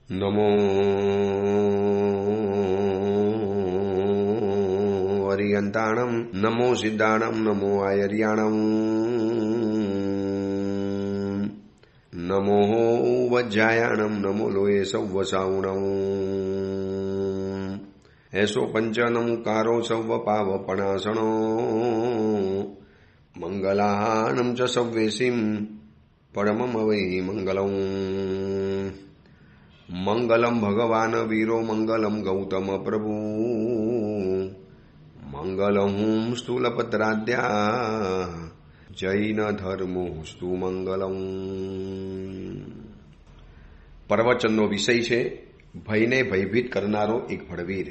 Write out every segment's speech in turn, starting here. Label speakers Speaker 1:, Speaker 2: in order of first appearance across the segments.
Speaker 1: નમો અરિયંતાણમ નમો સિદ્ધાણમ નમો આયર્યાણમ નમો વજ્જાયાણમ નમો લોયે સૌવસાઉણમ એસો પંચનમુકારો સૌવ પાવપણાસણો મંગલાનમ ચ સવ્વેસીમ પરમમ વૈ મંગલમ મંગલમ ભગવાન વીરો મંગલમ ગૌતમ પ્રભુ મંગલમ સ્થૂલપત્રાદ્યા જૈન ધર્મોસ્તુ મંગલમ. પ્રવચનનો વિષય છે ભયને ભયભીત કરનારો એક ભડવીર,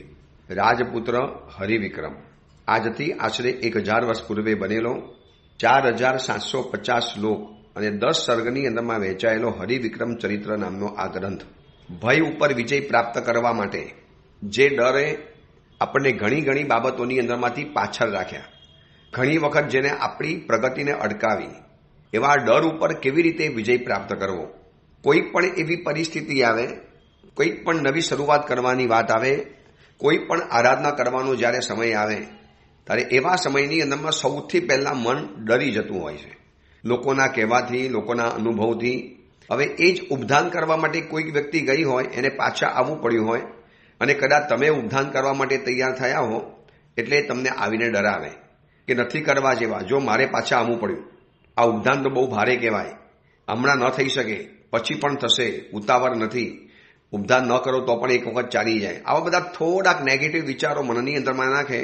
Speaker 1: રાજપુત્ર હરિવિક્રમ. આજથી આશરે 1000 વર્ષ પૂર્વે બનેલો 4750 શ્લોક અને 10 સર્ગની અંદરમાં વહેંચાયેલો હરિવિક્રમ ચરિત્ર નામનો આ ગ્રંથ ભય ઉપર વિજય પ્રાપ્ત કરવા માટે, જે ડરે આપણને ઘણી બાબતોની અંદરમાંથી પાછળ રાખ્યા, ઘણી વખત જેને આપણી પ્રગતિને અટકાવી, એવા ડર ઉપર કેવી રીતે વિજય પ્રાપ્ત કરવો. કોઈ પણ એવી પરિસ્થિતિ આવે, કોઈ પણ નવી શરૂઆત કરવાની વાત આવે, કોઈ પણ આરાધના કરવાનો જ્યારે સમય આવે, ત્યારે એવા સમયની અંદરમાં સૌથી પહેલાં મન ડરી જતું હોય છે, લોકોના કહેવાથી, લોકોના અનુભવથી. હવે એ જ ઉપધાન કરવા માટે કોઈક વ્યક્તિ ગઈ હોય, એને પાછા આવવું પડ્યું હોય, અને કદાચ તમે ઉપધાન કરવા માટે તૈયાર થયા હો એટલે તમને આવીને ડરાવે કે નથી કરવા જેવા, જો મારે પાછા આવવું પડ્યું, આ ઉપધાન તો બહુ ભારે કહેવાય, હમણાં ન થઈ શકે, પછી પણ થશે, ઉતાવળ નથી, ઉપધાન ન કરો તો પણ એક વખત ચાલી જાય. આવા બધા થોડાક નેગેટિવ વિચારો મનની અંદરમાં નાખે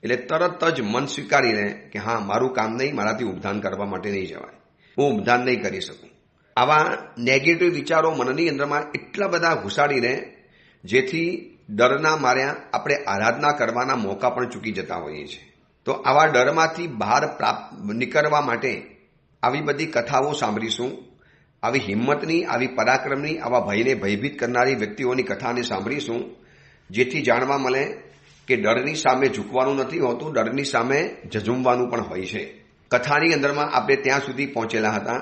Speaker 1: એટલે તરત જ મન સ્વીકારી લે કે હા, મારું કામ નહીં, મારાથી ઉપધાન કરવા માટે નહીં જવાય, હું ઉપધાન નહીં કરી શકું. આવા નેગેટિવ વિચારો મનની અંદરમાં એટલા બધા ઘુસાડીને જેથી ડરના માર્યા આપણે આરાધના કરવાના મોકા પણ ચૂકી જતા હોઈએ છીએ. તો આવા ડરમાંથી બહાર નીકળવા માટે આવી બધી કથાઓ સાંભળીશું, આવી હિંમતની, આવી પરાક્રમની, આવા ભયને ભયભીત કરનારી વ્યક્તિઓની કથાને સાંભળીશું, જેથી જાણવા મળે કે ડરની સામે ઝૂકવાનું નથી હોતું, ડરની સામે ઝઝૂમવાનું પણ હોય છે. કથાની અંદરમાં આપણે ત્યાં સુધી પહોંચેલા હતા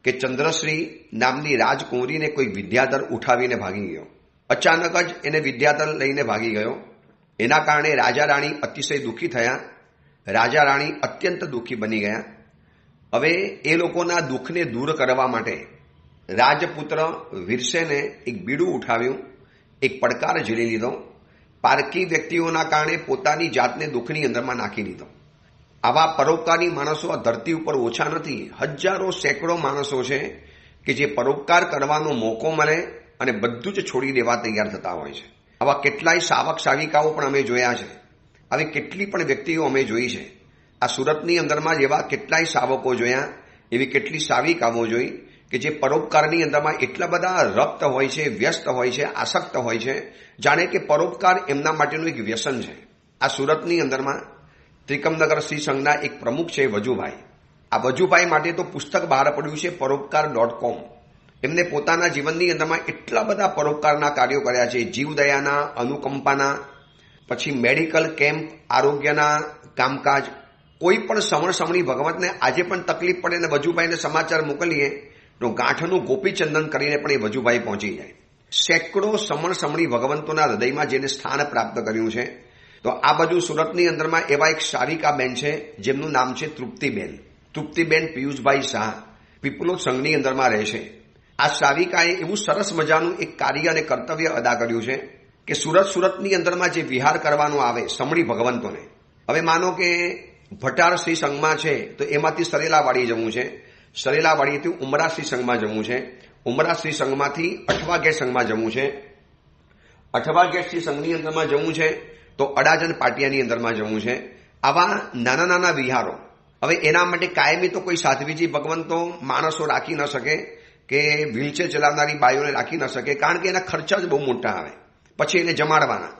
Speaker 1: કે ચંદ્રશ્રી નામની રાજકુંવરીને કોઈ વિદ્યાધર ઉઠાવીને ભાગી ગયો. અચાનક જ એને વિદ્યાધર લઈને ભાગી ગયો. એના કારણે રાજા રાણી અતિશય દુઃખી થયા, રાજા રાણી અત્યંત દુઃખી બની ગયા. હવે એ લોકોના દુઃખને દૂર કરવા માટે રાજપુત્ર વીરસેને એક બીડું ઉઠાવ્યું, એક પડકાર ઝીલી લીધો, પારકી વ્યક્તિઓના કારણે પોતાની જાતને દુઃખની અંદરમાં નાખી દીધો. આવા પરોપકારી માણસો આ ધરતી ઉપર ઓછા નથી, હજારો સેંકડો માણસો છે કે જે પરોપકાર કરવાનો મોકો મળે અને બધું જ છોડી દેવા તૈયાર થતા હોય છે. આવા કેટલાય સાવક સાવિકાઓ પણ અમે જોયા છે, આવી કેટલી પણ વ્યક્તિઓ અમે જોઈ છે. આ સુરતની અંદરમાં જેવા કેટલાય સાવકો જોયા, એવી કેટલી સાવિકાઓ જોઈ કે જે પરોપકારની અંદરમાં એટલા બધા રક્ત હોય છે, વ્યસ્ત હોય છે, આસક્ત હોય છે, જાણે કે પરોપકાર એમના માટેનું એક વ્યસન છે. આ સુરતની અંદરમાં ત્રિકમનગર શ્રી સંઘના એક પ્રમુખ છે વજુભાઈ. આ વજુભાઈ માટે તો પુસ્તક બહાર પડ્યું છે પરોપકાર.com. એમને પોતાના જીવનની અંદરમાં એટલા બધા પરોપકારના કાર્યો કર્યા છે, જીવદયાના, અનુકંપાના, પછી મેડિકલ કેમ્પ, આરોગ્યના કામકાજ, કોઈ પણ સમણી ભગવંતને આજે પણ તકલીફ પડે ને વજુભાઈને સમાચાર મોકલીએ તો ગાંઠનું ગોપીચંદન કરીને પણ એ વજુભાઈ પહોંચી જાય. સેંકડો સમણી ભગવંતોના હૃદયમાં જેને સ્થાન પ્રાપ્ત કર્યું છે. તો આ બાજુ સુરતની અંદરમાં એવા એક સારિકા બેન છે જેમનું નામ છે તૃપ્તિબેન. તૃપ્તિબેન પિયુષભાઈ શાહ પીપલોદ સંઘની અંદરમાં રહે છે. આ સારિકાએ એવું સરસ મજાનું એક કાર્ય અને કર્તવ્ય અદા કર્યું છે કે સુરતની અંદરમાં જે વિહાર કરવાનો આવે સમણી ભગવંતોને, હવે માનો કે ભટાર શ્રી સંઘમાં છે તો એમાંથી સરેલાવાડી જવું છે, સરેલાવાડીથી ઉમરા શ્રી સંઘમાં જવું છે, ઉમરા શ્રી સંઘમાંથી અઠવા ગેટ સંઘમાં જવું છે, અઠવા ગેટ શ્રી સંઘની અંદરમાં જવું છે તો અડાજણ પાટિયાની અંદરમાં જવું છે. આવા નાના વિહારો. હવે એના માટે કાયમી તો કોઈ સાધ્વીજી ભગવંતો માણસો રાખી ન શકે કે વ્હીલચેર ચલાવનારી બાઈઓને રાખી ન શકે, કારણ કે એના ખર્ચા જ બહુ મોટા આવે. પછી એને જમાડવાના,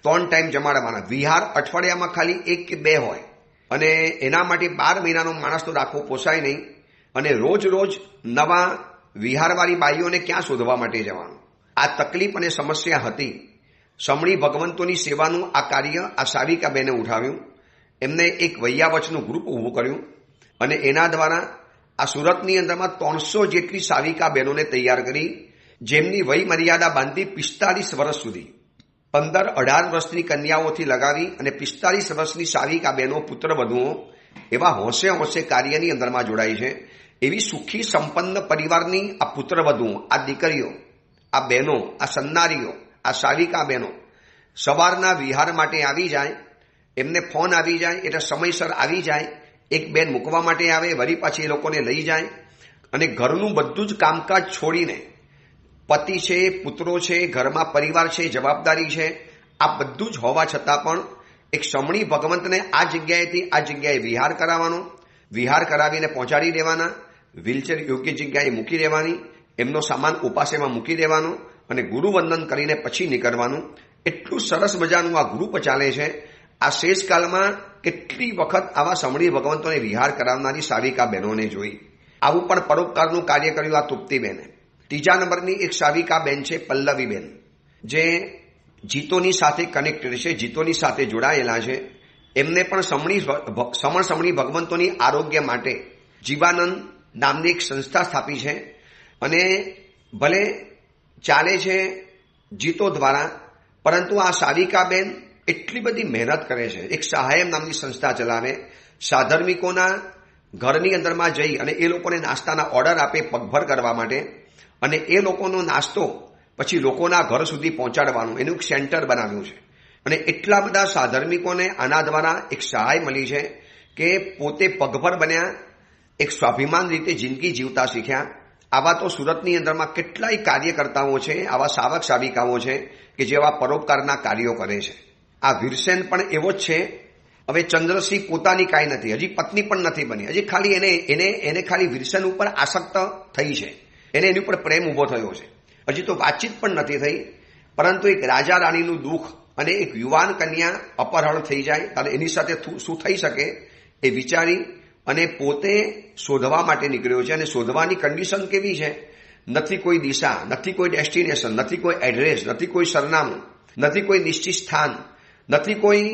Speaker 1: 3 ટાઈમ જમાડવાના. વિહાર અઠવાડિયામાં ખાલી 1 કે 2 હોય અને એના માટે 12 મહિનાનો માણસ તો રાખવો પોસાય નહીં. અને રોજ નવા વિહારવાળી બાઈઓને ક્યાં શોધવા માટે જવાનું? આ તકલીફ અને સમસ્યા હતી. સમણી ભગવંતોની સેવાનું આ કાર્ય આ સાવિકાબેને ઉઠાવ્યું. એમને એક વૈયાવચનું ગ્રુપ ઊભું કર્યું અને એના દ્વારા આ સુરતની અંદરમાં 300 જેટલી સાવિકા બહેનોને તૈયાર કરી જેમની વય મર્યાદા બાંધી 45 વર્ષ સુધી 15-18 વર્ષની કન્યાઓથી લગાવી અને 45 વર્ષની સાવિકા બહેનો પુત્રવધુઓ એવા હોંશે હોંશે કાર્યની અંદરમાં જોડાય છે. એવી સુખી સંપન્ન પરિવારની આ પુત્રવધુઓ, આ દીકરીઓ, આ બહેનો, આ સન્નારીઓ, આ સાવિકા બહેનો સવારના વિહાર માટે આવી જાય, એમને ફોન આવી જાય એટલે સમયસર આવી જાય, એક બેન મૂકવા માટે આવે, વળી પાછી એ લોકોને લઈ જાય અને ઘરનું બધું જ કામકાજ છોડીને પતિ છે, પુત્રો છે, ઘરમાં પરિવાર છે, જવાબદારી છે, આ બધું જ હોવા છતાં પણ એક સમણી ભગવંતને આ જગ્યાએથી આ જગ્યાએ વિહાર કરાવવાનો, વિહાર કરાવીને પહોંચાડી દેવાના, વ્હીલચેર યોગ્ય જગ્યાએ મૂકી દેવાની, એમનો સામાન ઉપાસેમાં મૂકી દેવાનો અને ગુરુવંદન કરીને પછી નીકળવાનું. એટલું સરસ મજાનું આ ગ્રુપ ચાલે છે. આ શેષકાલમાં કેટલી વખત આવા સમણી ભગવંતોને વિહાર કરાવનારી સાવિકા બહેનોને જોઈ. આવું પણ પરોપકારનું કાર્ય કર્યું આ તૃપ્તિબેને. ત્રીજા નંબરની એક સાવિકા બેન છે પલ્લવીબેન, જે જીતોની સાથે કનેક્ટેડ છે, જીતોની સાથે જોડાયેલા છે. એમને પણ સમણી ભગવંતોની આરોગ્ય માટે જીવાનંદ નામની એક સંસ્થા સ્થાપી છે અને ભલે ચાલે છે જીતો દ્વારા, પરંતુ આ સાવિકા બેન એટલી બધી મહેનત કરે છે. એક સહાયમ નામની સંસ્થા ચલાવે, સાધર્મિકોના ઘરની અંદરમાં જઈ અને એ લોકોને નાસ્તાના ઓર્ડર આપે પગભર કરવા માટે અને એ લોકોનો નાસ્તો પછી લોકોના ઘર સુધી પહોંચાડવાનું એનું એક સેન્ટર બનાવ્યું છે. અને એટલા બધા સાધર્મિકોને આના દ્વારા એક સહાય મળી છે કે પોતે પગભર બન્યા, એક સ્વાભિમાન રીતે જિંદગી જીવતા શીખ્યા. આવા તો સુરતની અંદરમાં કેટલાય કાર્યકર્તાઓ છે, આવા સાવક સાવિકાઓ છે કે જેવા પરોપકારના કાર્યો કરે છે. આ વીરસેન પણ એવો જ છે. હવે ચંદ્રસિંહ પોતાની કાંઈ નથી, હજી પત્ની પણ નથી બની, હજી ખાલી એને ખાલી વીરસેન ઉપર આસક્ત થઈ છે, એને એની ઉપર પ્રેમ ઉભો થયો છે, હજી તો વાતચીત પણ નથી થઈ. પરંતુ એક રાજા રાણીનું દુઃખ અને એક યુવાન કન્યા અપહરણ થઈ જાય ત્યારે એની સાથે શું થઈ શકે એ વિચારી અને પોતે શોધવા માટે નીકળ્યો છે. અને શોધવાની કન્ડિશન કેવી છે? નથી કોઈ દિશા, નથી કોઈ ડેસ્ટિનેશન, નથી કોઈ એડ્રેસ, નથી કોઈ સરનામું, નથી કોઈ નિશ્ચિત સ્થાન, નથી કોઈ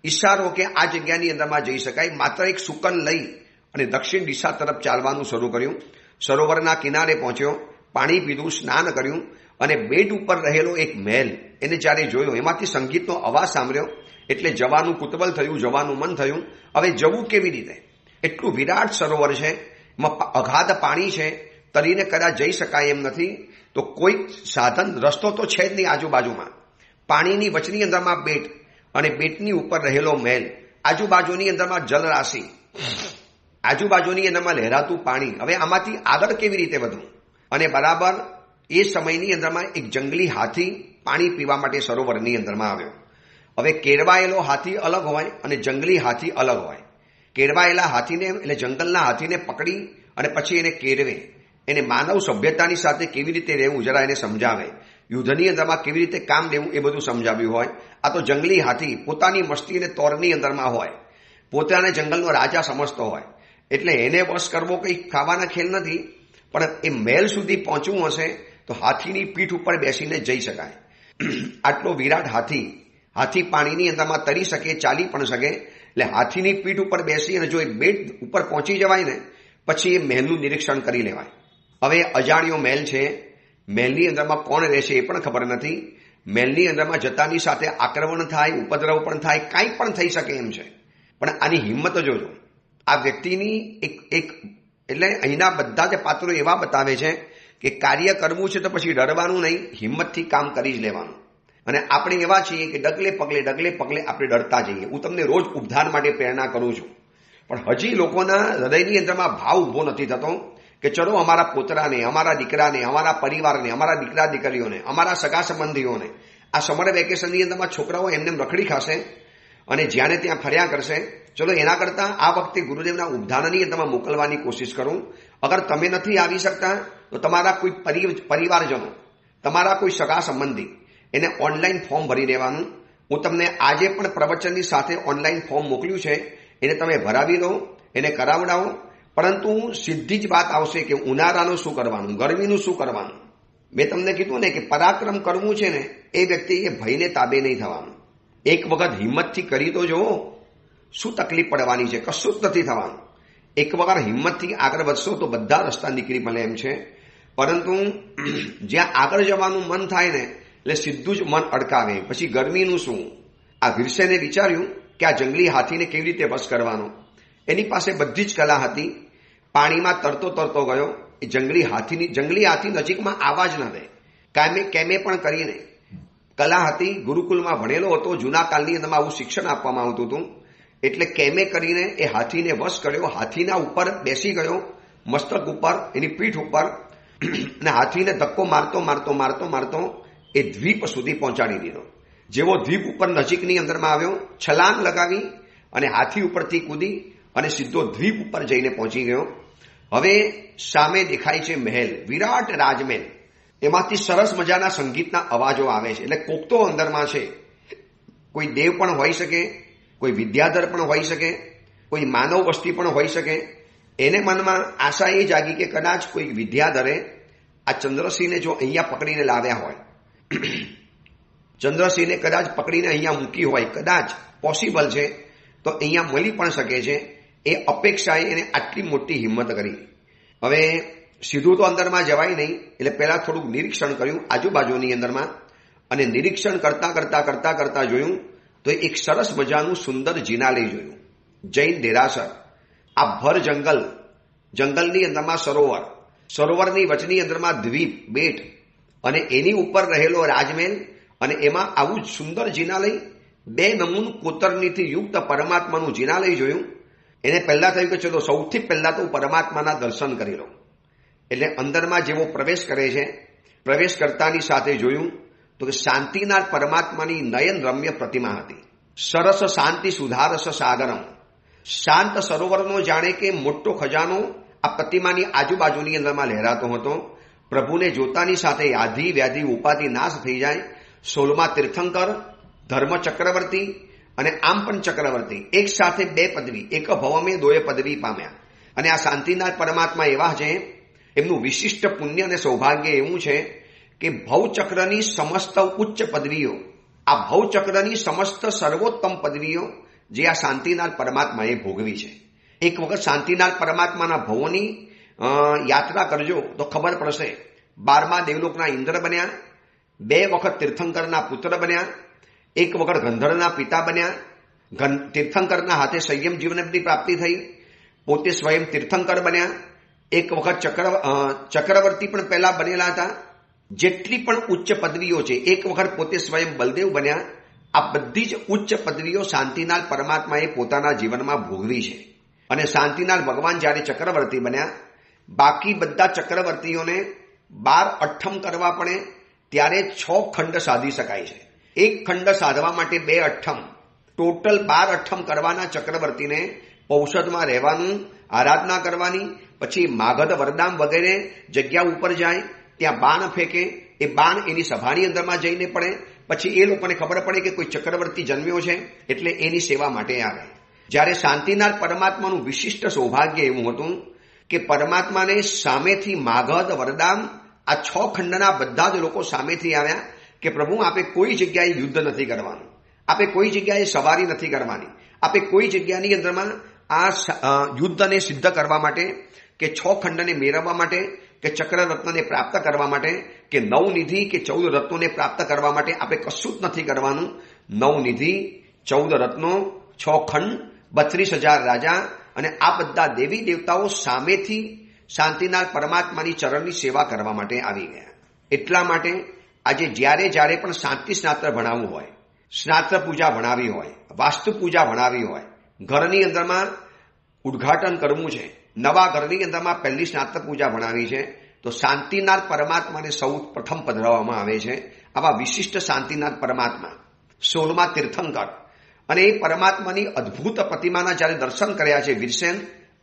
Speaker 1: ઈશારો કે આ જગ્યાની અંદરમાં જઈ શકાય. માત્ર એક સુકન લઈ અને દક્ષિણ દિશા તરફ ચાલવાનું શરૂ કર્યું. સરોવરના કિનારે પહોંચ્યો, પાણી પીધું, સ્નાન કર્યું અને બેટ ઉપર રહેલો એક મહેલ એને જ્યારે જોયો, એમાંથી સંગીતનો અવાજ સાંભળ્યો એટલે જવાનું કુતૂહલ થયું, જવાનું મન થયું. હવે જવું કેવી રીતે? એટલું વિરાટ સરોવર છે, એમાં અગાધ પાણી છે, તરીને કદાચ જઈ શકાય એમ નથી. તો કોઈ સાધન, રસ્તો તો છે જ નહીં આજુબાજુમાં. પાણીની વચની અંદરમાં બેટ અને બેટની ઉપર રહેલો મહેલ, આજુબાજુની અંદરમાં જલરાશિ, આજુબાજુની અંદરમાં લહેરાતું પાણી. હવે આમાંથી આગળ કેવી રીતે વધવું? અને બરાબર એ સમયની અંદરમાં એક જંગલી હાથી પાણી પીવા માટે સરોવરની અંદરમાં આવ્યો. હવે કેળવાયેલો હાથી અલગ હોય અને જંગલી હાથી અલગ હોય. કેળવાયેલા હાથીને એટલે જંગલના હાથીને પકડી અને પછી એને કેળવે, એને માનવ સભ્યતાની સાથે કેવી રીતે રહેવું જરા એને સમજાવે, યુદ્ધની અંદરમાં કેવી રીતે કામ લેવું એ બધું સમજાવ્યું હોય. આ તો જંગલી હાથી પોતાની મસ્તી અને તોરની અંદરમાં હોય, પોતાને જંગલનો રાજા સમજતો હોય, એટલે એને વશ કરવો કંઈ ખાવાના ખેલ નથી. પણ એ મહેલ સુધી પહોંચવું હશે તો હાથીની પીઠ ઉપર બેસીને જઈ શકાય. આટલો વિરાટ હાથી પાણીની અંદરમાં તરી શકે, ચાલી પણ શકે. એટલે હાથીની પીઠ ઉપર બેસી અને જો એ બેટ ઉપર પહોંચી જવાય ને પછી એ મહેલનું નિરીક્ષણ કરી લેવાય. હવે અજાણ્યો મહેલ છે, મહેલની અંદરમાં કોણ રહેશે એ પણ ખબર નથી. મહેલની અંદરમાં જતાની સાથે આક્રમણ થાય, ઉપદ્રવ પણ થાય, કાંઈ પણ થઈ શકે એમ છે. પણ આની હિંમત જોજો. આ વ્યક્તિની એક એટલે અહીંના બધા જ પાત્રો એવા બતાવે છે કે કાર્ય કરવું છે તો પછી ડરવાનું નહીં, હિંમતથી કામ કરી જ લેવાનું. અને આપણે એવા છીએ કે ડગલે પગલે આપણે ડરતા જઈએ. હું તમને રોજ ઉપધાર માટે પ્રેરણા કરું છું, પણ હજી લોકોના હૃદયની અંદરમાં ભાવ ઊભો નથી થતો કે ચલો અમારા પોતરાને, અમારા દીકરાને, અમારા પરિવારને, અમારા દીકરા દીકરીઓને, અમારા સગા સંબંધીઓને આ સમર વેકેશનની અંદરમાં છોકરાઓ એમને રખડી ખાશે અને જ્યાં ત્યાં ફર્યા કરશે. ચલો એના કરતાં આ વખતે ગુરુદેવના ઉપધાનની અંદરમાં મોકલવાની કોશિશ કરું. અગર તમે નથી આવી શકતા તો તમારા કોઈ પરિવારજનો, તમારા કોઈ સગા સંબંધી, એને ઓનલાઈન ફોર્મ ભરી દેવાનું. હું તમને આજે પણ પ્રવચનની સાથે ઓનલાઈન ફોર્મ મોકલ્યું છે, એને તમે ભરાવી દો, એને કરાવડાવો. પરંતુ સીધી જ વાત આવશે કે ઉનાળાનું શું કરવાનું, ગરમીનું શું કરવાનું. મેં તમને કીધું ને કે પરાક્રમ કરવું છે ને એ વ્યક્તિએ ભયને તાબે નહીં થવાનું. એક વખત હિંમતથી કરી તો જુઓ, શું તકલીફ પડવાની છે? કશું જ નથી થવાનું. એક વખત હિંમતથી આગળ વધશો તો બધા રસ્તા નીકળી મળે એમ છે. પરંતુ જ્યાં આગળ જવાનું મન થાય ને એટલે સીધું જ મન અડકાવે. પછી ગરમીનું શું? આ વીરસેને વિચાર્યું કે આ જંગલી હાથીને કેવી રીતે વશ કરવાનો. એની પાસે બધી જ કલા હતી. પાણીમાં તરતો તરતો ગયો. એ જંગલી હાથી નજીકમાં આવવા જ ન દે. કેમે પણ કરીને કલા હતી. ગુરુકુલમાં ભણેલો હતો. જૂના કાળની અંદરમાં આવું શિક્ષણ આપવામાં આવતું હતું. એટલે કેમે કરીને એ હાથીને વશ કર્યો. હાથીના ઉપર બેસી ગયો, મસ્તક ઉપર, એની પીઠ ઉપર, અને હાથીને ધક્કો મારતો મારતો મારતો મારતો એ દ્વીપ સુધી પહોંચાડી દીધો. જેવો દ્વીપ ઉપર નજીકની અંદરમાં આવ્યો, છલાંગ લગાવી અને હાથી ઉપરથી કૂદી અને સીધો દ્વીપ ઉપર જઈને પહોંચી ગયો. હવે સામે દેખાય છે મહેલ, વિરાટ રાજમહેલ. એમાંથી સરસ મજાના સંગીતના અવાજો આવે છે. એટલે કોક તો અંદરમાં છે. કોઈ દેવ પણ હોઈ શકે, કોઈ વિદ્યાધર પણ હોઈ શકે, કોઈ માનવ વસ્તી પણ હોઈ શકે. એને મનમાં આશા એ જાગી કે કદાચ કોઈ વિદ્યાધરે આ ચંદ્રસિંહને જો અહીંયા પકડીને લાવ્યા હોય, ચંદ્રસિંહને કદાચ પકડીને અહીંયા મૂકી હોય, કદાચ પોસિબલ છે તો અહીંયા મળી પણ શકે છે. એ અપેક્ષાએ એને આટલી મોટી હિંમત કરી. હવે સીધું તો અંદરમાં જવાય નહીં, એટલે પહેલા થોડુંક નિરીક્ષણ કર્યું આજુબાજુની અંદરમાં, અને નિરીક્ષણ કરતા કરતા કરતા કરતા જોયું તો એક સરસ મજાનું સુંદર જિનાલય જોયું. જૈન દેરાસર. આ ભર જંગલની અંદરમાં સરોવરની વચની અંદરમાં દ્વીપ, બેટ, અને એની ઉપર રહેલો રાજમહેલ, અને એમાં આવું જ સુંદર જિનાલય. 2 નમૂન કોતરણીથી યુક્ત પરમાત્માનું જિનાલય જોયું. એને પહેલા થયું કે ચલો સૌથી પહેલા તો પરમાત્માના દર્શન કરી લો. એટલે અંદરમાં જેવો પ્રવેશ કરે છે, પ્રવેશ કરતાની સાથે જોયું તો કે શાંતિનાથ પરમાત્માની નયન રમ્ય પ્રતિમા હતી. સરસ શાંતિ સુધારસ સાગરમ. શાંત સરોવરનો જાણે કે મોટો ખજાનો આ પ્રતિમાની આજુબાજુની અંદરમાં લહેરાતો હતો. પ્રભુને જોતાની સાથે યાધિ વ્યાધિ ઉપાધિ નાશ થઈ જાય. 16મા તીર્થંકર, ધર્મ ચક્રવર્તી અને આમ પણ ચક્રવર્તી, એક સાથે 2 પદવી, એક ભવમે 2 પદવી પામ્યા. અને આ શાંતિનાથ પરમાત્મા એવા છે, એમનું વિશિષ્ટ પુણ્ય અને સૌભાગ્ય એવું છે કે ભવચક્રની સમસ્ત ઉચ્ચ પદવીઓ, આ ભવચક્રની સમસ્ત સર્વોત્તમ પદવીઓ જે આ શાંતિનાથ પરમાત્માએ ભોગવી છે. એક વખત શાંતિનાથ પરમાત્માના ભવોની યાત્રા કરજો તો ખબર પડશે. 12મા દેવલોકના ઇન્દ્ર બન્યા, 2 વખત તીર્થંકરના પુત્ર બન્યા, 1 વખત ગંધર્વના પિતા બન્યા. તીર્થંકરના હાથે સંયમ જીવનની પ્રાપ્તિ થઈ, પોતે સ્વયં તીર્થંકર બન્યા. 1 વખત ચક્રવર્તી પણ પહેલા બનેલા હતા. જેટલી પણ ઉચ્ચ પદવીઓ છે, 1 વખત પોતે સ્વયં બલદેવ બન્યા. આ બધી જ ઉચ્ચ પદવીઓ શાંતિનાથ પરમાત્માએ પોતાના જીવનમાં ભોગવી છે. અને શાંતિનાથ ભગવાન જ્યારે ચક્રવર્તી બન્યા, બાકી બધા ચક્રવર્તીઓને 12 અઠ્ઠમ કરવા પડે ત્યારે 6 ખંડ સાધી શકાય છે. 1 ખંડ સાધવા માટે 2 અઠ્ઠમ, ટોટલ 12 અઠ્ઠમ કરવાના ચક્રવર્તીને પૌષદમાં રહેવાનું, આરાધના કરવાની, પછી માગધ વરદામ વગેરે જગ્યા ઉપર જાય, ત્યાં બાણ ફેંકે, એ બાણ એની સભાની અંદરમાં જઈને પડે. પછી એ લોકોને ખબર પડે કે કોઈ ચક્રવર્તી જન્મ્યો છે, એટલે એની સેવા માટે આવે. જ્યારે શાંતિનાથ પરમાત્માનું વિશિષ્ટ સૌભાગ્ય એવું હતું કે પરમાત્માને સામેથી માગધ વરદામ આ 6 ખંડના બધા જ લોકો સામેથી આવ્યા કે પ્રભુ આપે કોઈ જગ્યાએ યુદ્ધ નથી કરવાનું, આપે કોઈ જગ્યાએ સવારી નથી કરવાની, આપે કોઈ જગ્યાની અંદરમાં આ યુદ્ધને સિદ્ધ કરવા માટે કે 6 ખંડને મેળવવા માટે કે ચક્ર રત્નને પ્રાપ્ત કરવા માટે કે 9 નિધિ કે 14 રત્નોને પ્રાપ્ત કરવા માટે આપણે કશું જ નથી કરવાનું. 9 નિધિ, 14 રત્નો, 6 ખંડ, 32,000 રાજા અને આ બધા દેવી દેવતાઓ સામેથી શાંતિનાથ પરમાત્માની ચરણની સેવા કરવા માટે આવી ગયા. એટલા માટે આજે જ્યારે પણ શાંતિ સ્નાત્ર ભણાવવું હોય, સ્નાત્ર પૂજા ભણાવી હોય, વાસ્તુ પૂજા ભણાવી હોય, ઘરની અંદરમાં ઉદ્ઘાટન કરવું છે, નવા ઘરની અંદરમાં પહેલી સ્નાતક પૂજા ભણાવી છે, તો શાંતિનાથ પરમાત્માને સૌ પ્રથમ પધરાવવામાં આવે છે. આવા વિશિષ્ટ શાંતિનાથ પરમાત્મા 16મા તીર્થંકર, અને એ પરમાત્માની અદ્ભુત પ્રતિમાના જ્યારે દર્શન કર્યા છે વીરસેન,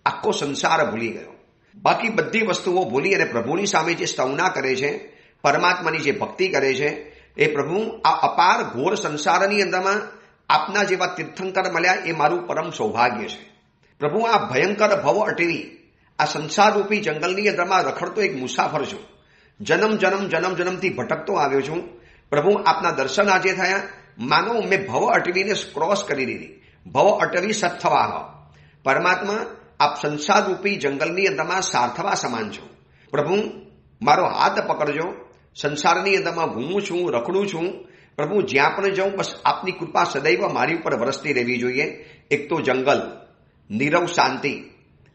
Speaker 1: આખો સંસાર ભૂલી ગયો. બાકી બધી વસ્તુઓ ભૂલી અને પ્રભુની સામે જે સ્તવના કરે છે, પરમાત્માની જે ભક્તિ કરે છે, એ પ્રભુ આ અપાર ઘોર સંસારની અંદરમાં આપના જેવા તીર્થંકર મળ્યા એ મારું પરમ સૌભાગ્ય છે. પ્રભુ આ ભયંકર ભવ અટવી આ સંસારરૂપી જંગલની અંદરમાં રખડતો એક મુસાફર છું. જન્મથી ભટકતો આવ્યો છું. પ્રભુ આપના દર્શન આજે થયા, માનો મેં ભવ અટવીને ક્રોસ કરી દીધી. ભવ અટવી સત્થવાહ. પરમાત્મા આપ સંસારરૂપી જંગલની અંદરમાં સાર્થવા સમાન છો. પ્રભુ મારો હાથ પકડજો, સંસારની અંદરમાં ઘૂમું છું, રખડું છું, પ્રભુ જ્યાં પણ જાઉં બસ આપની કૃપા સદૈવ મારી ઉપર વરસતી રહેવી જોઈએ. એક તો જંગલ, નીરવ શાંતિ,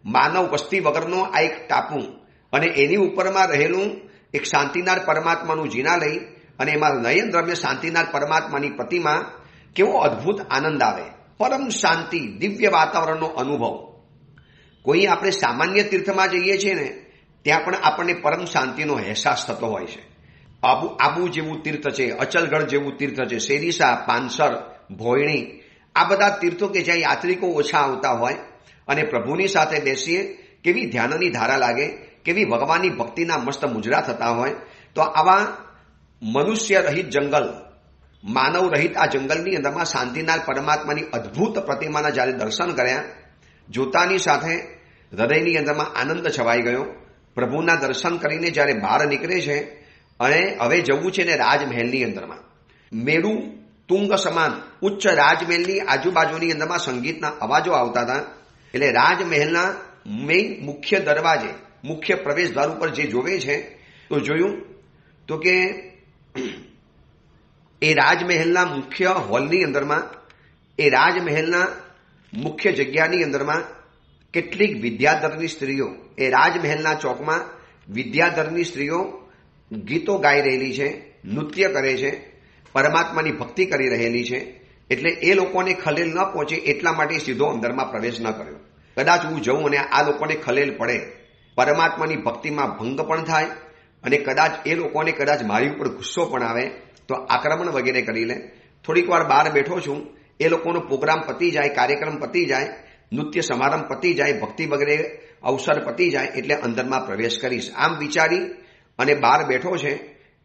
Speaker 1: માનવ વસ્તી વગરનો આ એક ટાપુ અને એની ઉપરમાં રહેલું એક શાંતિનાથ પરમાત્માનું જીનાલય અને એમાં નયન દ્રવ્ય શાંતિનાથ પરમાત્માની પ્રતિમા, કેવો અદ્ભુત આનંદ આવે, પરમ શાંતિ, દિવ્ય વાતાવરણનો અનુભવ. કોઈ આપણે સામાન્ય તીર્થમાં જઈએ છીએ ને ત્યાં પણ આપણને પરમ શાંતિનો અહેસાસ થતો હોય છે. આબુ જેવું તીર્થ છે, અચલગઢ જેવું તીર્થ છે, શેરીસા, પાનસર, ભોયણી, આ બધા તીર્થો કે જ્યાં યાત્રિકો ઓછા આવતા હોય અને પ્રભુની સાથે બેસીએ, કેવી ધ્યાનની ધારા લાગે, કેવી ભગવાનની ભક્તિના મસ્ત મુજરા થતા હોય. તો આવા મનુષ્ય રહિત જંગલ, માનવ રહિત આ જંગલની અંદરમાં શાંતિનાથ પરમાત્માની અદ્ભુત પ્રતિમાના જ્યારે દર્શન કર્યા, જોતાની સાથે હૃદયની અંદરમાં આનંદ છવાઈ ગયો. પ્રભુના દર્શન કરીને જ્યારે બહાર નીકળે છે અને હવે જવું છે ને રાજમહેલની અંદરમાં, મેરુ તુંગ સમાન ઉચ્ચ રાજમહેલની આજુબાજુની અંદરમાં સંગીતના અવાજો આવતા હતા. એટલે રાજમહેલના મેઇન મુખ્ય દરવાજે, મુખ્ય પ્રવેશ દ્વાર ઉપર જે જોવે છે તો જોયું તો કે એ રાજમહેલના મુખ્ય હોલની અંદરમાં, એ રાજમહેલના મુખ્ય જગ્યાની અંદરમાં કેટલીક વિદ્યાધરની સ્ત્રીઓ, એ રાજમહેલના ચોકમાં વિદ્યાધરની સ્ત્રીઓ ગીતો ગાઈ રહેલી છે, નૃત્ય કરે છે, પરમાત્માની ભક્તિ કરી રહેલી છે. એટલે એ લોકોને ખલેલ ન પહોંચે એટલા માટે સીધો અંદરમાં પ્રવેશ ન કર્યો. કદાચ હું જઉં અને આ લોકોને ખલેલ પડે, પરમાત્માની ભક્તિમાં ભંગ પણ થાય અને કદાચ એ લોકોને કદાચ મારી ઉપર ગુસ્સો પણ આવે તો આક્રમણ વગેરે કરી લે. થોડીક વાર બહાર બેઠો છું, એ લોકોનો પ્રોગ્રામ પતી જાય, કાર્યક્રમ પતી જાય, નૃત્ય સમારંભ પતી જાય, ભક્તિ વગેરે અવસર પતી જાય એટલે અંદરમાં પ્રવેશ કરીશ. આમ વિચારી અને બહાર બેઠો છે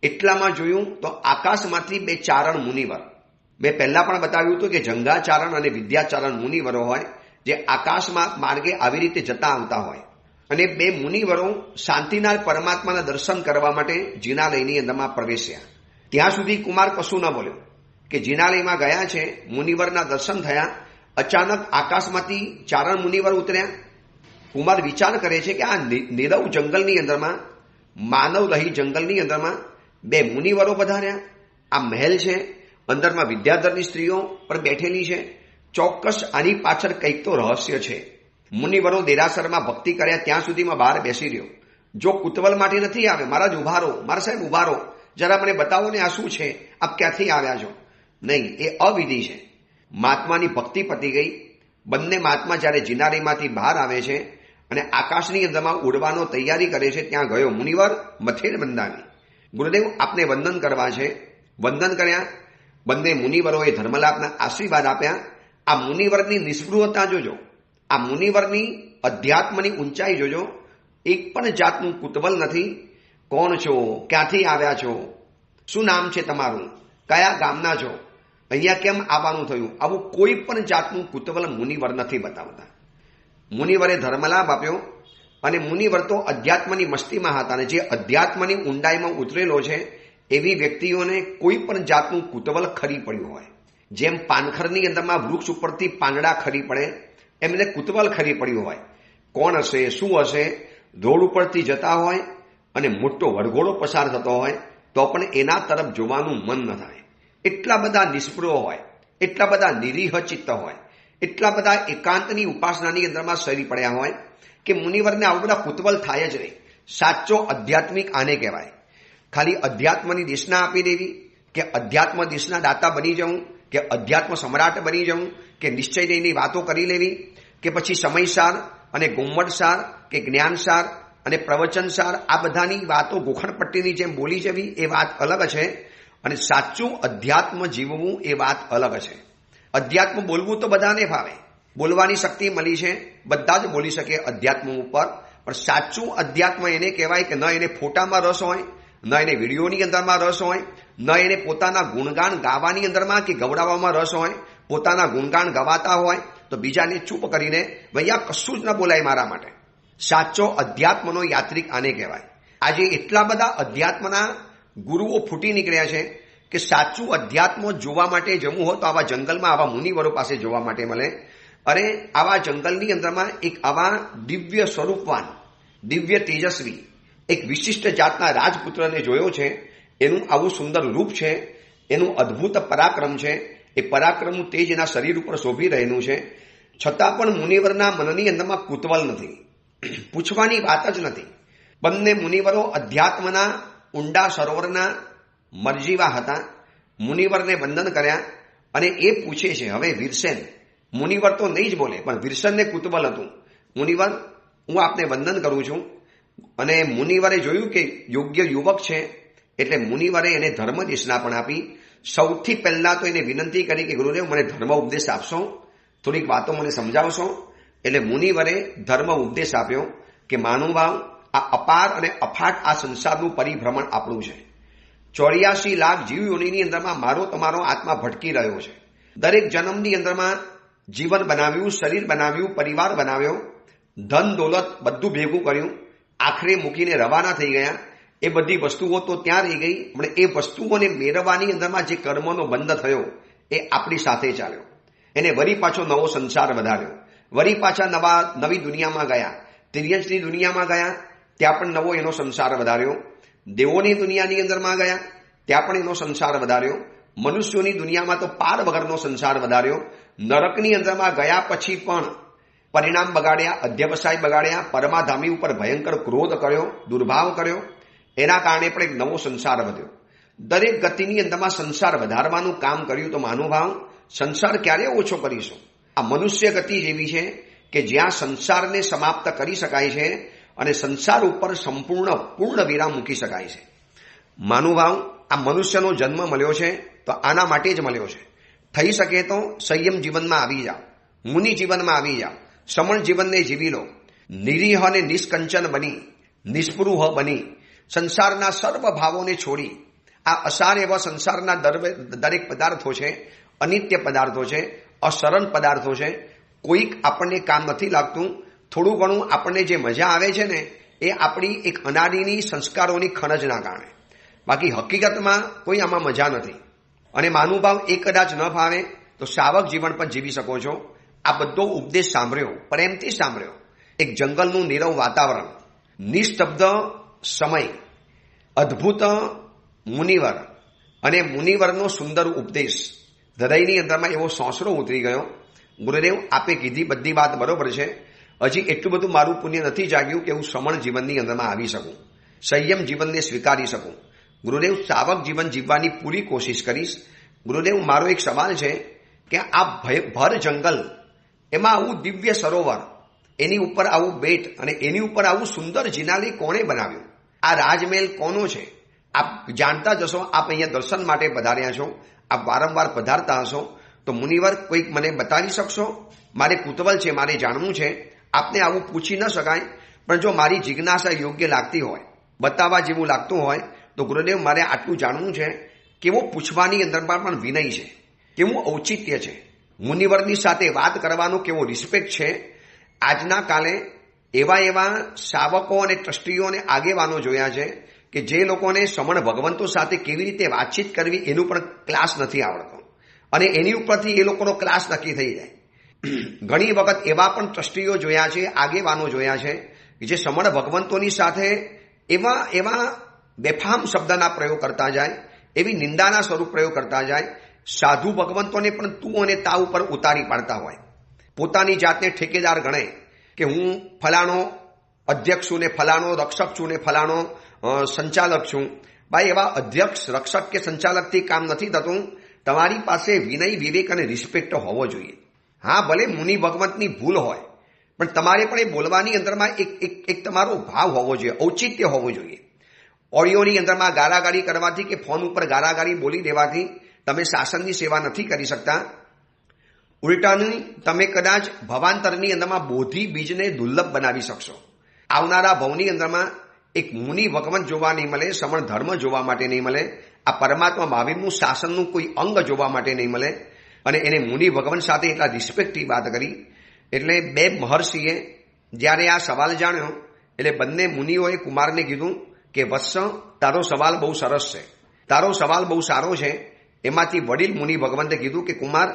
Speaker 1: એટલામાં જોયું તો આકાશમાંથી બે ચારણ મુનિવર, મેં પહેલા પણ બતાવ્યું હતું કે જંગાચારણ અને વિદ્યાચારણ મુનિવરો હોય જે આકાશમાં માર્ગે આવી રીતે જતા આવતા હોય. અને બે મુનિવરો શાંતિનાથ પરમાત્માના દર્શન કરવા માટે જીનાલયની અંદરમાં પ્રવેશ્યા. ત્યાં સુધી કુમાર કશું ન બોલ્યો કે જીનાલયમાં ગયા છે, મુનિવરના દર્શન થયા, અચાનક આકાશમાંથી ચારણ મુનિવર ઉતર્યા. કુમાર વિચાર કરે છે કે આ નીરવ જંગલની અંદરમાં, માનવ રહી જંગલની અંદરમાં બે મુનિવરો પધાર્યા. આ મહેલ છે, અંદરમાં વિદ્યાધરની સ્ત્રીઓ પણ બેઠેલી છે. ચોક્કસ આની પાછળ કંઈક તો રહસ્ય છે. મુનિવરો દેરાસરમાં ભક્તિ કર્યા ત્યાં સુધીમાં બહાર બેસી રહ્યો. જો કુતવલ માટે નથી આવે, મારા જ ઉભા રહો, મારા સાહેબ ઉભા રહો, જરા મને બતાવો ને આ શું છે, આપ ક્યાંથી આવ્યા છો. નહીં, એ અવિધિ છે. મહાત્માની ભક્તિ પતી ગઈ. બંને મહાત્મા જ્યારે જીનારીમાંથી બહાર આવે છે અને આકાશની અંદરમાં ઉડવાનો તૈયારી કરે છે, ત્યાં ગયો મુનિવર મથેર બંધાવી, ગુરુદેવ આપને વંદન કરવા છે. વંદન કર્યા. બંને મુનિવરોએ ધર્મલાભના આશીર્વાદ આપ્યા. આ મુનિવરની નિષ્પૃહતા જોજો, આ મુનિવરની અધ્યાત્મની ઊંચાઈ જોજો. એક પણ જાતનું કુતવલ નથી. કોણ છો, ક્યાંથી આવ્યા છો, શું નામ છે તમારું, કયા ગામના છો, અહીંયા કેમ આવવાનું થયું, આવું કોઈ પણ જાતનું કુતવલ મુનિવર નથી બતાવતા. મુનિવરે ધર્મલાભ આપ્યો અને મુનિવર તો અધ્યાત્મની મસ્તીમાં હતા અને જે અધ્યાત્મની ઊંડાઈમાં ઉતરેલો છે એવી વ્યક્તિઓને કોઈ પણ જાતનું કુતવલ ખરી પડ્યું હોય. જેમ પાનખરની અંદરમાં વૃક્ષ ઉપરથી પાંદડા ખરી પડે એમને કુતવલ ખરી પડ્યું હોય. કોણ હશે, શું હશે, રોડ ઉપરથી જતા હોય અને મોટો વરઘોડો પસાર થતો હોય તો પણ એના તરફ જોવાનું મન ન થાય. એટલા બધા નિષ્પૃહ હોય, એટલા બધા નિરીહ ચિત્ત હોય, એટલા બધા એકાંતની ઉપાસનાની અંદરમાં સરી પડ્યા હોય કે મુનિવરને આવા બધા કુતવલ થાય જ નહીં. સાચો આધ્યાત્મિક આને કહેવાય. ખાલી અધ્યાત્મની દિશના આપી દેવી કે અધ્યાત્મ દિશના દાતા બની જવું કે અધ્યાત્મ સમ્રાટ બની જવું કે નિશ્ચય લઈને વાતો કરી લેવી કે પછી સમયસાર અને ગોમટસાર કે જ્ઞાનસાર અને પ્રવચનસાર આ બધાની વાતો ગોખણપટ્ટીની જેમ બોલી જવી એ વાત અલગ છે અને સાચું અધ્યાત્મ જીવવું એ વાત અલગ છે. અધ્યાત્મ બોલવું તો બધાને ફાવે, બોલવાની શક્તિ મળી છે, બધા જ બોલી શકે અધ્યાત્મ ઉપર, પણ સાચું અધ્યાત્મ એને કહેવાય કે ન એને ફોટામાં રસ હોય, ન એને વિડીયોની અંદરમાં રસ હોય, ન એને પોતાના ગુણગાન ગાવાની અંદરમાં કે ગવડાવવામાં રસ હોય. પોતાના ગુણગાન ગવાતા હોય તો બીજાને ચૂપ કરીને ભૈયા કશું જ ન બોલાય મારા માટે. સાચો અધ્યાત્મનો યાત્રિક આને કહેવાય. આજે એટલા બધા અધ્યાત્મના ગુરુઓ ફૂટી નીકળ્યા છે કે સાચું અધ્યાત્મ જોવા માટે જવું હોય તો આવા જંગલમાં આવા મુનિવરો પાસે જોવા માટે મળે. અને આવા જંગલની અંદરમાં એક આવા દિવ્ય સ્વરૂપવાન, દિવ્ય તેજસ્વી એક વિશિષ્ટ જાતના રાજપુત્રને જોયો છે, એનું આવું સુંદર રૂપ છે, એનું અદ્ભુત પરાક્રમ છે, એ પરાક્રમનું તેજ એના શરીર ઉપર શોભી રહેલું છે, છતાં પણ મુનિવરના મનની અંદરમાં કુતૂહલ નથી, પૂછવાની વાત જ નથી. બંને મુનિવરો અધ્યાત્મના ઊંડા સરોવરના મરજીવા હતા. મુનિવરને વંદન કર્યા અને એ પૂછે છે, હવે વીરસેન, મુનિવર તો નહીં જ બોલે પણ વીરસેનને કુતૂહલ હતું. મુનિવર, હું આપને વંદન કરું છું. અને મુનિવરે જોયું કે યોગ્ય યુવક છે, એટલે મુનિવરે એને ધર્મ દેશના પણ આપી. સૌથી પહેલા તો એને વિનંતી કરી કે ગુરુદેવ મને ધર્મ ઉપદેશ આપશો, થોડીક વાતો મને સમજાવશો. એટલે મુનિવરે ધર્મ ઉપદેશ આપ્યો કે માનુભાવ, આ અપાર અને અફાટ આ સંસારનું પરિભ્રમણ આપણું છે. 84 લાખ જીવ યોનિની અંદરમાં મારો તમારો આત્મા ભટકી રહ્યો છે. દરેક જન્મની અંદરમાં જીવન બનાવ્યું, શરીર બનાવ્યું, પરિવાર બનાવ્યો, ધન દોલત બધું ભેગું કર્યું, આખરે મૂકીને રવાના થઈ ગયા. એ બધી વસ્તુઓ તો ત્યાં રહી ગઈ, પણ એ વસ્તુઓને મેળવવાની અંદરમાં જે કર્મનો બંધ થયો એ આપણી સાથે ચાલ્યો. એને વળી પાછો નવો સંસાર વધાર્યો, વળી પાછા નવી દુનિયામાં ગયા, તિર્યંશની દુનિયામાં ગયા, ત્યાં પણ નવો એનો સંસાર વધાર્યો. દેવોની દુનિયાની અંદરમાં ગયા, ત્યાં પણ એનો સંસાર વધાર્યો. મનુષ્યોની દુનિયામાં તો પાર વગરનો સંસાર વધાર્યો. નરકની અંદરમાં ગયા પછી પણ પરિણામ બગાડ્યા, અધ્યવસાય બગાડ્યા, પરમાધામી ઉપર ભયંકર ક્રોધ કર્યો, દુર્ભાવ કર્યો. એના કારણે પણ એક નવો સંસાર વધ્યો. દરેક ગતિની અંદરમાં સંસાર વધારવાનું કામ કર્યું. તો મહાનુભાવ, સંસાર ક્યારે ઓછો કરીશું? આ મનુષ્ય ગતિ જેવી છે કે જ્યાં સંસારને સમાપ્ત કરી શકાય છે અને સંસાર ઉપર પૂર્ણ વિરામ મૂકી શકાય છે. મહાનુભાવ, આ મનુષ્યનો જન્મ મળ્યો છે તો આના માટે જ મળ્યો છે. થઈ શકે તો સંયમ જીવનમાં આવી જાઓ, મુનિ જીવનમાં આવી જાઓ, સમણ જીવનને જીવી લો. નિરીહ અને નિષ્કંચન બની, નિસ્પૃહ બની, સંસારના સર્વ ભાવોને છોડી, આ અસાર એવા સંસારના દરેક પદાર્થો છે, અનિત્ય પદાર્થો છે, અસરણ પદાર્થો છે, કોઈક આપણને કામ નથી લાગતું. થોડું ઘણું આપણને જે મજા આવે છે ને એ આપણી એક અનાદિની સંસ્કારોની ખણજના કારણે, બાકી હકીકતમાં કોઈ આમાં મજા નથી. અને મહાનુભાવ, એ કદાચ ન ફાવે તો સાવક જીવન પણ જીવી શકો છો. આ બધો ઉપદેશ સાંભળ્યો, પ્રેમથી સાંભળ્યો. એક જંગલનું નીરવ વાતાવરણ, નિસ્તબ્ધ સમય, અદ્ભુત મુનિવર અને મુનિવરનો સુંદર ઉપદેશ, હૃદયની અંદરમાં એવો સોંસરો ઉતરી ગયો. ગુરુદેવ, આપે કીધી બધી વાત બરોબર છે, હજી એટલું બધું મારું પુણ્ય નથી જાગ્યું કે હું સમણ જીવનની અંદરમાં આવી શકું, સંયમ જીવનને સ્વીકારી શકું. ગુરુદેવ, સાવક જીવન જીવવાની પૂરી કોશિશ કરીશ. ગુરુદેવ, મારો એક સવાલ છે કે આ ભર જંગલ, એમાં આવું દિવ્ય સરોવર, એની ઉપર આવું બેટ અને એની ઉપર આવું સુંદર જિનાલય કોણે બનાવ્યું? આ રાજમહેલ કોનો છે? આપ જાણતા જ હશો, આપ અહીંયા દર્શન માટે પધાર્યા છો, આપ વારંવાર પધારતા હશો. તો મુનિવર, કોઈક મને બતાવી શકશો? મારે કુતૂહલ છે, મારે જાણવું છે. આપને આવું પૂછી ન શકાય, પણ જો મારી જિજ્ઞાસા યોગ્ય લાગતી હોય, બતાવવા જેવું લાગતું હોય, તો ગુરુદેવ, મારે આટલું જાણવું છે. કેવો પૂછવાની અંદરમાં પણ વિનય છે, કેવું ઔચિત્ય છે, મુનિવરની સાથે વાત કરવાનો કેવો રિસ્પેક્ટ છે. આજના કાલે એવા સાવકો અને ટ્રસ્ટીઓ અને આગેવાનો જોયા છે કે જે લોકોને સમણ ભગવંતો સાથે કેવી રીતે વાતચીત કરવી એનું પણ ક્લાસ નથી આવડતો, અને એની ઉપરથી એ લોકોનો ક્લાસ નક્કી થઈ જાય. ઘણી વખત એવા પણ ટ્રસ્ટીઓ જોયા છે, આગેવાનો જોયા છે જે સમણ ભગવંતોની સાથે એવા બેફામ શબ્દના પ્રયોગ કરતા જાય, એવી નિંદાના સ્વરૂપ પ્રયોગ કરતા જાય. સાધુ ભગવંતોને પણ તું અને તા ઉપર ઉતારી પાડતા હોય, પોતાની જાતને ઠેકેદાર ગણે કે હું ફલાણો અધ્યક્ષ છું ને ફલાણો રક્ષક છું ને ફલાણો સંચાલક છું. ભાઈ, એવા અધ્યક્ષ, રક્ષક કે સંચાલકથી કામ નથી થતું. તમારી પાસે વિનય, વિવેક અને રિસ્પેક્ટ હોવો જોઈએ. હા, ભલે મુનિ ભગવંતની ભૂલ હોય, પણ તમારે પણ એ બોલવાની અંદરમાં એક તમારો ભાવ હોવો જોઈએ, ઔચિત્ય હોવું જોઈએ. ઓડિયોની અંદરમાં ગાળાગાળી કરવાથી કે ફોન ઉપર ગાળાગાળી બોલી દેવાથી તમે શાસનની સેવા નથી કરી શકતા. ઉલટાનું તમે કદાચ ભવાંતરની અંદરમાં બોધિ બીજને દુર્લભ બનાવી શકશો. આવનારા ભવની અંદરમાં એક મુનિ ભગવંત જોવા નહીં મળે, સમણ ધર્મ જોવા માટે નહીં મળે, આ પરમાત્મા મહાવીરનું શાસનનું કોઈ અંગ જોવા માટે નહીં મળે. અને એને મુનિ ભગવંત સાથે એટલા રિસ્પેક્ટથી વાત કરી. એટલે બે મહર્ષિએ જ્યારે આ સવાલ જાણ્યો, એટલે બંને મુનિઓએ કુમારને કીધું કે વત્સ, તારો સવાલ બહુ સરસ છે, તારો સવાલ બહુ સારો છે. એમાંથી વડીલ મુનિ ભગવંતે કીધું કે કુમાર,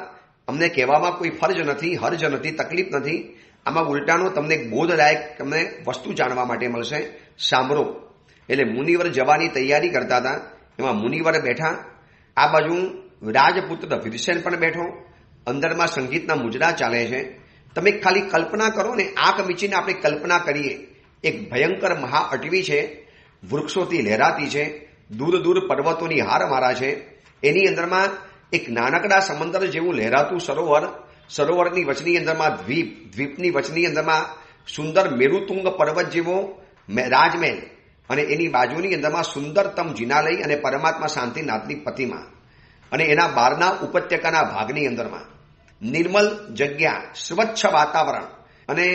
Speaker 1: અમને કહેવામાં કોઈ ફરજ નથી, હરજ નથી, તકલીફ નથી. આમાં ઉલટાનો તમને બોધદાયક તમને વસ્તુ જાણવા માટે મળશે. સાંભળો. એટલે મુનિવર જવાની તૈયારી કરતા હતા. એમાં મુનિવર બેઠા, આ બાજુ રાજપુત્ર વિરસેન પણ બેઠો, અંદરમાં સંગીતના મુજરા ચાલે છે. તમે ખાલી કલ્પના કરો ને, આંખ મીચીને આપણે કલ્પના કરીએ, એક ભયંકર મહાઅટવી છે, વૃક્ષોથી લહેરાતી છે, દૂર દૂર પર્વતોની હારમાળા છે, એની અંદરમાં એક નાનકડા સમંદર જેવું લહેરાતું સરોવર, સરોવરની વચની અંદરમાં દ્વીપ, દ્વીપની વચની અંદરમાં સુંદર મેરુતુંગ પર્વત જેવો રાજમહેલ, અને એની બાજુની અંદરમાં સુંદરતમ જિનાલય અને પરમાત્મા શાંતિનાથની પ્રતિમા, અને એના બહારના ઉપત્યકાના ભાગની અંદરમાં નિર્મલ જગ્યા, સ્વચ્છ વાતાવરણ અને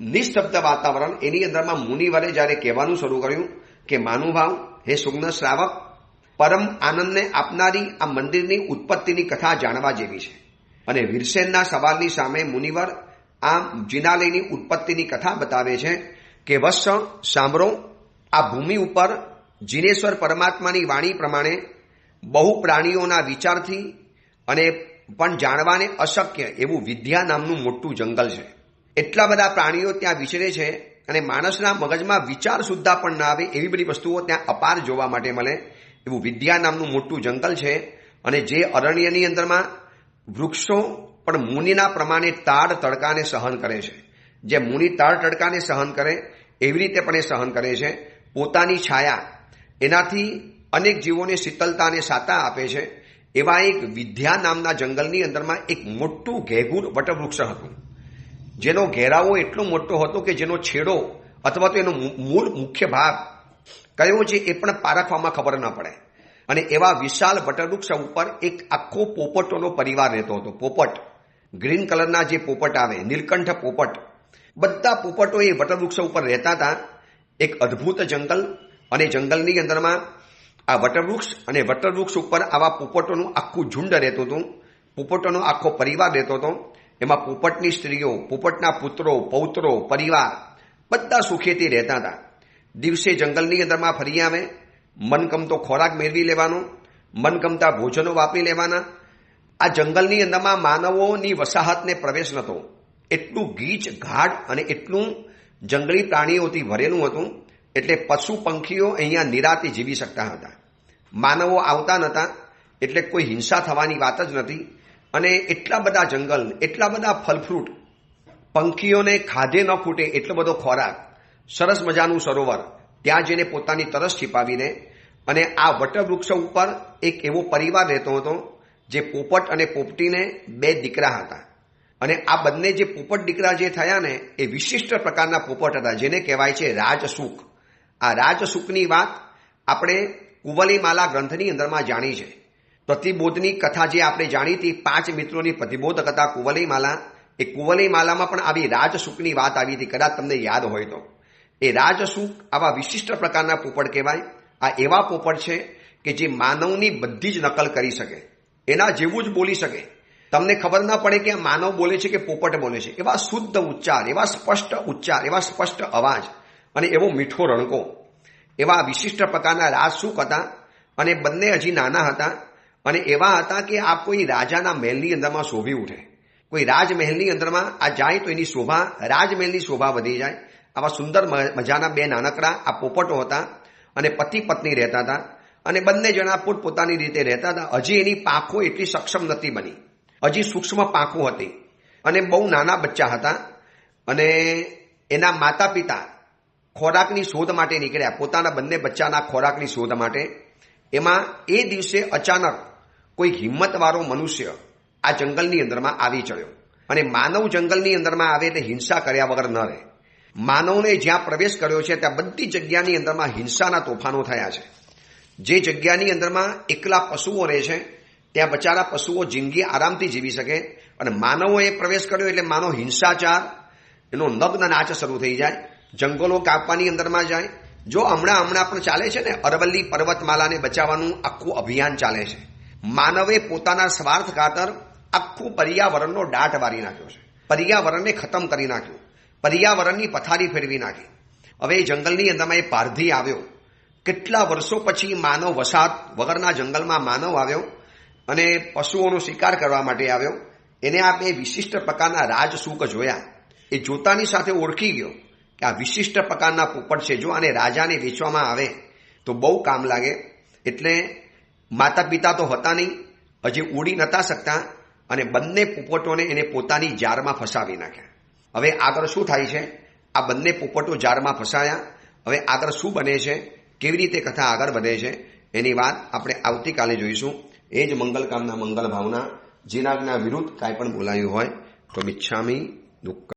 Speaker 1: નિસ્તબ્ધ વાતાવરણ. એની અંદરમાં મુનિવરે જ્યારે કહેવાનું શરૂ કર્યું કે માનુભાવ, હે સુગ્ન શ્રાવક, પરમ આનંદને આપનારી આ મંદિરની ઉત્પત્તિની કથા જાણવા જેવી છે. અને વિરસેનના સવાલની સામે મુનિવર આ જિનાલયની ઉત્પત્તિની કથા બતાવે છે કે વત્સ સાંભળો, આ ભૂમિ ઉપર જીનેશ્વર પરમાત્માની વાણી પ્રમાણે બહુ પ્રાણીઓના વિચારથી અને પણ જાણવાને અશક્ય એવું વિદ્યા નામનું મોટું જંગલ છે. એટલા બધા પ્રાણીઓ ત્યાં વિચરે છે અને માણસના મગજમાં વિચાર સુદ્ધા પણ ના આવે એવી બધી વસ્તુઓ ત્યાં અપાર જોવા માટે મળે એવું વિદ્યા નામનું મોટું જંગલ છે. અને જે અરણ્યની અંદરમાં વૃક્ષો પણ મુનિના પ્રમાણે તાડ તડકાને સહન કરે છે. જે મુનિ તાડ તડકાને સહન કરે એવી રીતે પણ એ સહન કરે છે. પોતાની છાયા એનાથી અનેક જીવોને શીતળતા અને સાતા આપે છે. એવા એક વિદ્યા નામના જંગલની અંદરમાં એક મોટું ઘેઘૂર વટવૃક્ષ હતું, જેનો ઘેરાવો એટલો મોટો હતો કે જેનો છેડો અથવા તો એનો મૂળ મુખ્ય ભાગ કયો છે એ પણ પારખવામાં ખબર ન પડે. અને એવા વિશાળ વટવૃક્ષ ઉપર એક આખો પોપટોનો પરિવાર રહેતો હતો. પોપટ, ગ્રીન કલરના જે પોપટ આવે, નીલકંઠ પોપટ, બધા પોપટો એ વટવૃક્ષ ઉપર રહેતા હતા. એક અદ્ભુત જંગલ, અને જંગલની અંદરમાં આ વટવૃક્ષ, અને વટવૃક્ષ ઉપર આવા પોપટોનું આખું ઝુંડ રહેતું હતું, પોપટોનો આખો પરિવાર રહેતો હતો. એમાં પોપટની સ્ત્રીઓ, પોપટના પુત્રો, પૌત્રો, પરિવાર બધા સુખેથી રહેતા હતા. દિવસે જંગલની અંદરમાં ફરી આવે, મનગમતો ખોરાક મેળવી લેવાનો, મનગમતા ભોજનો વાપરી લેવાના. આ જંગલની અંદરમાં માનવોની વસાહતને પ્રવેશ નહોતો. એટલું ગીચ ઘાટ અને એટલું જંગલી પ્રાણીઓથી ભરેલું હતું, એટલે પશુ પંખીઓ અહીંયા નિરાતે જીવી શકતા હતા. માનવો આવતા નહોતા, એટલે કોઈ હિંસા થવાની વાત જ નથી. અને એટલા બધા જંગલ, એટલા બધા ફલફ્રૂટ, પંખીઓને ખાધે ન ખૂટે એટલો બધો ખોરાક, સરસ મજાનું સરોવર, ત્યાં જઈને પોતાની તરસ छिपाવીને. અને આ વટવૃક્ષ ઉપર એક એવો પરિવાર રહેતો હતો, જે પોપટ અને પોપટીને બે દીકરા હતા. અને આ બંને જે પોપટ દીકરા જે થયા ને, એ વિશિષ્ટ પ્રકારના પોપટ હતા, જેને કહેવાય છે રાજસુક. આ રાજસુકની વાત આપણે કુવલયમાલા ગ્રંથની અંદરમાં જાણી છે. પ્રતિબોધની કથા જે આપણે જાણી હતી, 5 મિત્રોની પ્રતિબોધ કથા કુવલયમાલા, એ કુવલયમાલામાં પણ આવી રાજસુકની વાત આવી હતી, કદાચ તમને યાદ હોય તો. એ રાજસુક આવા વિશિષ્ટ પ્રકારના પોપટ કહેવાય. આ એવા પોપટ છે કે જે માનવની બધી જ નકલ કરી શકે, એના જેવું જ બોલી શકે. તમને ખબર ના પડે કે આ માનવ બોલે છે કે પોપટ બોલે છે. એવા શુદ્ધ ઉચ્ચાર, એવા સ્પષ્ટ ઉચ્ચાર, એવા સ્પષ્ટ અવાજ અને એવો મીઠો રણકો, એવા વિશિષ્ટ પ્રકારના રાજસુક હતા. અને બંને હજી નાના હતા, અને એવા હતા કે આ કોઈ રાજાના મહેલની અંદરમાં શોભી ઉઠે. કોઈ રાજમહેલની અંદરમાં આ જાય તો એની શોભા, રાજમહેલની શોભા વધી જાય. આવા સુંદર મજાના બે નાનકડા આ પોપટો હતા, અને પતિ પત્ની રહેતા હતા. અને બંને જણા પોતપોતાની રીતે રહેતા હતા. હજી એની પાંખો એટલી સક્ષમ નથી બની, હજી સૂક્ષ્મ પાંખો હતી, અને બહુ નાના બચ્ચા હતા. અને એના માતા પિતા ખોરાકની શોધ માટે નીકળ્યા, પોતાના બંને બચ્ચાના ખોરાકની શોધ માટે. એમાં એ દિવસે અચાનક કોઈ હિંમતવાળો મનુષ્ય આ જંગલની અંદરમાં આવી ચડ્યો. અને માનવ જંગલની અંદરમાં આવે એટલે હિંસા કર્યા વગર ન રહે. માનવને જ્યાં પ્રવેશ કર્યો છે ત્યાં બધી જગ્યાની અંદરમાં હિંસાના તોફાનો થયા છે. જે જગ્યાની અંદરમાં એકલા પશુઓ રહે છે, ત્યાં બચારા પશુઓ જિંદગી આરામથી જીવી શકે. અને માનવોએ પ્રવેશ કર્યો એટલે માનવ હિંસાચાર, એનો નગ્ન નાચ શરૂ થઈ જાય. જંગલો કાપવાની અંદરમાં જાય. જો હમણાં પણ ચાલે છે ને, અરવલ્લી પર્વતમાલાને બચાવવાનું આખું અભિયાન ચાલે છે. માનવે પોતાના સ્વાર્થ ખાતર આખું પર્યાવરણનો દાટ વારી નાખ્યો છે, પર્યાવરણને ખતમ કરી નાખ્યું, પર્યાવરણની પથારી ફેરવી નાખી. હવે એ જંગલની અંદરમાં એ પારધી આવ્યો. કેટલા વર્ષો પછી માનવ વસાહત વગરના જંગલમાં માનવ આવ્યો અને પશુઓનો શિકાર કરવા માટે આવ્યો. એને આ બે વિશિષ્ટ પ્રકારના રાજસુક જોયા. એ જોતાની સાથે ઓળખી ગયો કે આ વિશિષ્ટ પ્રકારના પોપટ છે, જો આને રાજાને વેચવામાં આવે તો બહુ કામ લાગે. એટલે માતા પિતા તો હતા નહીં, હજી ઉડી નતા શકતા, અને બંને પોપટોને એને પોતાની જારમાં ફસાવી નાખ્યા. હવે આગળ શું થાય છે? આ બંને પોપટો જારમાં ફસાયા. હવે આગળ શું બને છે, કેવી રીતે કથા આગળ વધે છે, એની વાત આપણે આવતીકાલે જોઈશું. એ જ મંગલકામના મંગલ ભાવના. જેના વિરુદ્ધ કાંઈ પણ બોલાયું હોય તો મિચ્છામી દુક્કડમ.